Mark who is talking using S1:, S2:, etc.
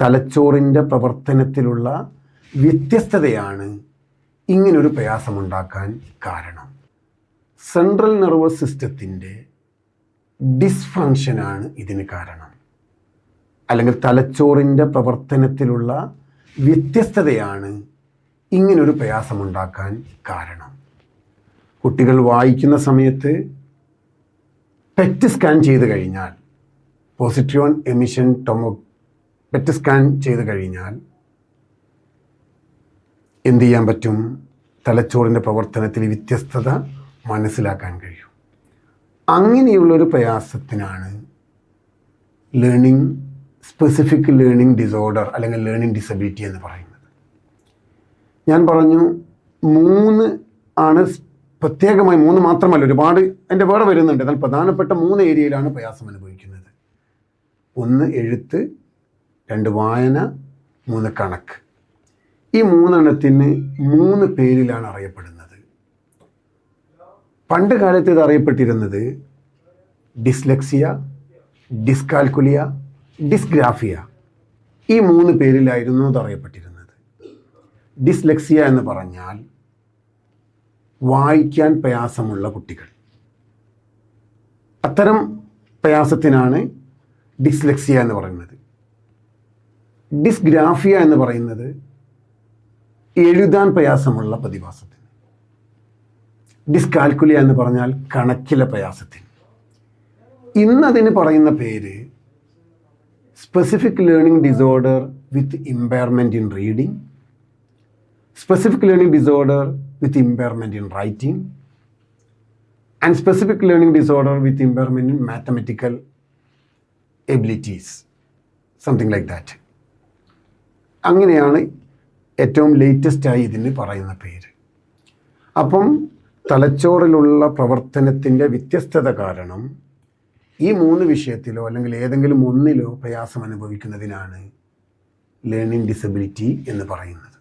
S1: തലച്ചോറിൻ്റെ പ്രവർത്തനത്തിലുള്ള വ്യത്യസ്തതയാണ് ഇങ്ങനൊരു പ്രയാസമുണ്ടാക്കാൻ കാരണം. സെൻട്രൽ നെർവസ് സിസ്റ്റത്തിൻ്റെ ഡിസ്ഫങ്ഷനാണ് ഇതിന് കാരണം. അല്ലെങ്കിൽ തലച്ചോറിൻ്റെ പ്രവർത്തനത്തിലുള്ള വ്യത്യസ്തതയാണ് ഇങ്ങനൊരു പ്രയാസമുണ്ടാക്കാൻ കാരണം. കുട്ടികൾ വായിക്കുന്ന സമയത്ത് പെറ്റ് സ്കാൻ ചെയ്ത് കഴിഞ്ഞാൽ, പോസിട്രോൺ എമിഷൻ പെറ്റ് സ്കാൻ ചെയ്ത് കഴിഞ്ഞാൽ എന്ത് ചെയ്യാൻ പറ്റും? തലച്ചോറിൻ്റെ പ്രവർത്തനത്തിൽ വ്യത്യസ്തത മനസ്സിലാക്കാൻ കഴിയും. അങ്ങനെയുള്ളൊരു പ്രയാസത്തിനാണ് സ്പെസിഫിക് ലേണിംഗ് ഡിസോർഡർ അല്ലെങ്കിൽ ലേണിംഗ് ഡിസബിലിറ്റി എന്ന് പറയുന്നത്. ഞാൻ പറഞ്ഞു 3 ആണ് പ്രത്യേകമായി, 3 മാത്രമല്ല, ഒരുപാട് അതിൻ്റെ വേറെ വരുന്നുണ്ട്. എന്നാൽ പ്രധാനപ്പെട്ട 3 ഏരിയയിലാണ് പ്രയാസം അനുഭവിക്കുന്നത്. 1 എഴുത്ത്, 2 വായന, 3 കണക്ക്. ഈ 3 എണ്ണത്തിന് 3 പേരിലാണ് അറിയപ്പെടുന്നത്. പണ്ട് കാലത്ത് ഇത് അറിയപ്പെട്ടിരുന്നത് ഡിസ്ലെക്സിയ, ഡിസ്കാൽക്കുലിയ, ഡിസ്ഗ്രാഫിയ. ഈ 3 പേരിലായിരുന്നു ഇത് അറിയപ്പെട്ടിരുന്നത്. ഡിസ്ലെക്സിയ എന്ന് പറഞ്ഞാൽ വായിക്കാൻ പ്രയാസമുള്ള കുട്ടികൾ. അത്തരം പ്രയാസത്തിനാണ് ഡിസ്ലെക്സിയ എന്ന് പറയുന്നത്. ഡിസ്ഗ്രാഫിയ എന്ന് പറയുന്നത് എഴുതാൻ പ്രയാസമുള്ള പ്രതിഭാസത്തിന്. ഡിസ്കാൽക്കുലിയ എന്ന് പറഞ്ഞാൽ കണക്കിലെ പ്രയാസത്തിന്. ഇന്നതിന് പറയുന്ന പേര് specific learning disorder with impairment in reading, specific learning disorder with impairment in writing, and specific learning disorder with impairment in mathematical abilities, something like that. അങ്ങനെയാണ് ഏറ്റവും ലേറ്റസ്റ്റായി ഇതിന് പറയുന്ന പേര്. അപ്പം തലച്ചോറിലുള്ള പ്രവർത്തനത്തിൻ്റെ വ്യത്യസ്തത കാരണം ഈ 3 വിഷയത്തിലോ അല്ലെങ്കിൽ ഏതെങ്കിലും ഒന്നിലോ പ്രയാസം അനുഭവിക്കുന്നതിനാണ് ലേണിംഗ് ഡിസബിലിറ്റി എന്ന് പറയുന്നത്.